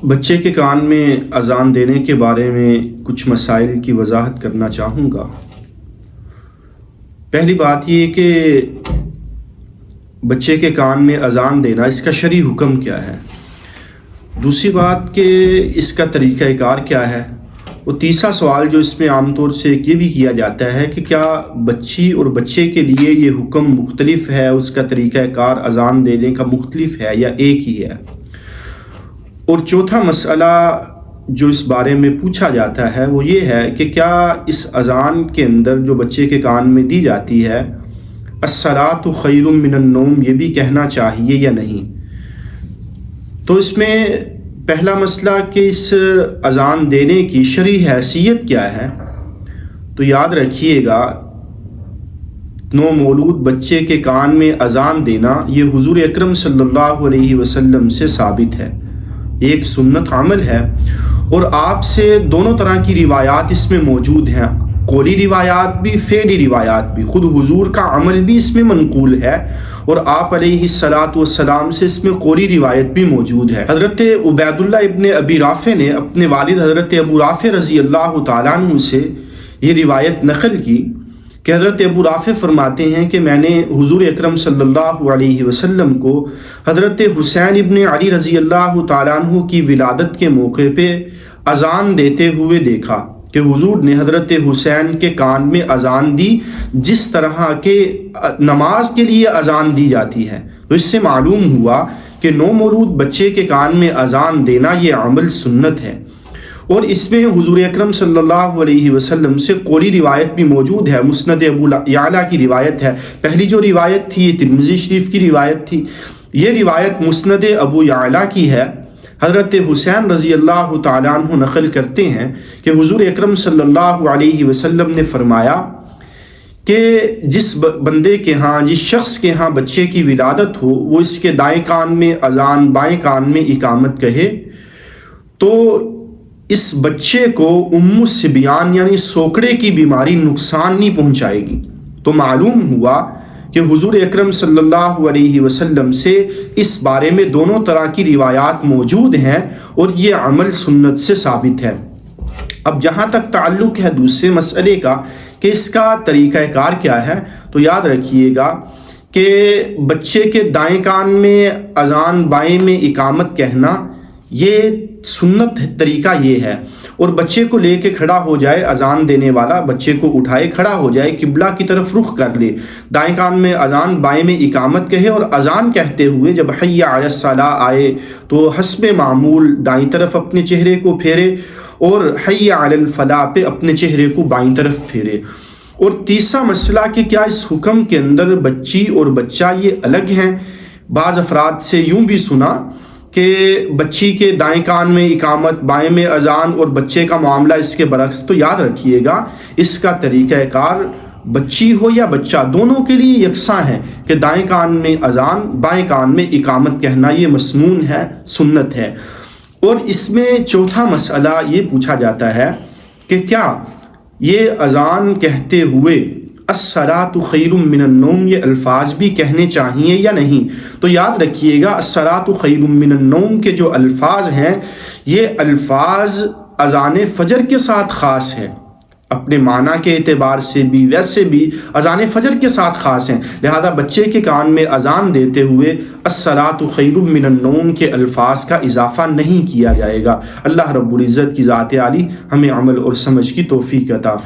بچے کے کان میں اذان دینے کے بارے میں کچھ مسائل کی وضاحت کرنا چاہوں گا۔ پہلی بات یہ کہ بچے کے کان میں اذان دینا، اس کا شرعی حکم کیا ہے؟ دوسری بات کہ اس کا طریقہ کار کیا ہے؟ اور تیسرا سوال جو اس میں عام طور سے یہ بھی کیا جاتا ہے کہ کیا بچی اور بچے کے لیے یہ حکم مختلف ہے، اس کا طریقہ کار اذان دینے کا مختلف ہے یا ایک ہی ہے؟ اور چوتھا مسئلہ جو اس بارے میں پوچھا جاتا ہے وہ یہ ہے کہ کیا اس اذان کے اندر جو بچے کے کان میں دی جاتی ہے الصلاۃ خیر من النوم، یہ بھی کہنا چاہیے یا نہیں؟ تو اس میں پہلا مسئلہ کہ اس اذان دینے کی شرعی حیثیت کیا ہے، تو یاد رکھیے گا نو مولود بچے کے کان میں اذان دینا یہ حضور اکرم صلی اللہ علیہ وسلم سے ثابت ہے، ایک سنت عمل ہے۔ اور آپ سے دونوں طرح کی روایات اس میں موجود ہیں، قولی روایات بھی، فعلی روایات بھی، خود حضور کا عمل بھی اس میں منقول ہے، اور آپ علیہ الصلاۃ والسلام سے اس میں قولی روایت بھی موجود ہے۔ حضرت عبید اللہ ابن ابی رافع نے اپنے والد حضرت ابو رافع رضی اللہ تعالیٰ عنہ سے یہ روایت نقل کی کہ حضرت ابو رافع فرماتے ہیں کہ میں نے حضور اکرم صلی اللہ علیہ وسلم کو حضرت حسین ابن علی رضی اللہ تعالیٰ عنہ کی ولادت کے موقع پہ اذان دیتے ہوئے دیکھا کہ حضور نے حضرت حسین کے کان میں اذان دی جس طرح کے نماز کے لیے اذان دی جاتی ہے۔ تو اس سے معلوم ہوا کہ نو مولود بچے کے کان میں اذان دینا یہ عمل سنت ہے، اور اس میں حضور اکرم صلی اللہ علیہ وسلم سے قولی روایت بھی موجود ہے۔ مسند ابو یعلا کی روایت ہے، پہلی جو روایت تھی یہ ترمذی شریف کی روایت تھی، یہ روایت مسند ابو یعلا کی ہے۔ حضرت حسین رضی اللہ تعالیٰ عنہ نقل کرتے ہیں کہ حضور اکرم صلی اللہ علیہ وسلم نے فرمایا کہ جس بندے کے ہاں، جس شخص کے ہاں بچے کی ولادت ہو، وہ اس کے دائیں کان میں اذان، بائیں کان میں اقامت کہے تو اس بچے کو الصبیان یعنی سوکڑے کی بیماری نقصان نہیں پہنچائے گی۔ تو معلوم ہوا کہ حضور اکرم صلی اللہ علیہ وسلم سے اس بارے میں دونوں طرح کی روایات موجود ہیں، اور یہ عمل سنت سے ثابت ہے۔ اب جہاں تک تعلق ہے دوسرے مسئلے کا کہ اس کا طریقہ کار کیا ہے، تو یاد رکھیے گا کہ بچے کے دائیں کان میں اذان، بائیں میں اقامت کہنا یہ سنت طریقہ یہ ہے، اور بچے کو لے کے کھڑا ہو جائے، اذان دینے والا بچے کو اٹھائے کھڑا ہو جائے، قبلہ کی طرف رخ کر لے، دائیں کان میں اذان، بائیں میں اقامت کہے، اور اذان کہتے ہوئے جب حی علی الصلاۃ آئے تو حسب معمول دائیں طرف اپنے چہرے کو پھیرے، اور حی علی الفلاح پہ اپنے چہرے کو بائیں طرف پھیرے۔ اور تیسرا مسئلہ کہ کیا اس حکم کے اندر بچی اور بچہ یہ الگ ہیں؟ بعض افراد سے یوں بھی سنا کہ بچی کے دائیں کان میں اقامت، بائیں میں اذان، اور بچے کا معاملہ اس کے برعکس۔ تو یاد رکھیے گا اس کا طریقہ کار بچی ہو یا بچہ دونوں کے لیے یکساں ہے کہ دائیں کان میں اذان، بائیں کان میں اقامت کہنا یہ مسنون ہے، سنت ہے۔ اور اس میں چوتھا مسئلہ یہ پوچھا جاتا ہے کہ کیا یہ اذان کہتے ہوئے الصلاۃ خیر من النوم یہ الفاظ بھی کہنے چاہیے یا نہیں؟ تو یاد رکھیے گا الصلاۃ خیر من النوم کے جو الفاظ ہیں یہ الفاظ اذان فجر کے ساتھ خاص ہے، اپنے معنی کے اعتبار سے بھی، ویسے بھی اذان فجر کے ساتھ خاص ہیں، لہذا بچے کے کان میں اذان دیتے ہوئے الصلاۃ خیر من النوم کے الفاظ کا اضافہ نہیں کیا جائے گا۔ اللہ رب العزت کی ذات عالی ہمیں عمل اور سمجھ کی توفیق عطا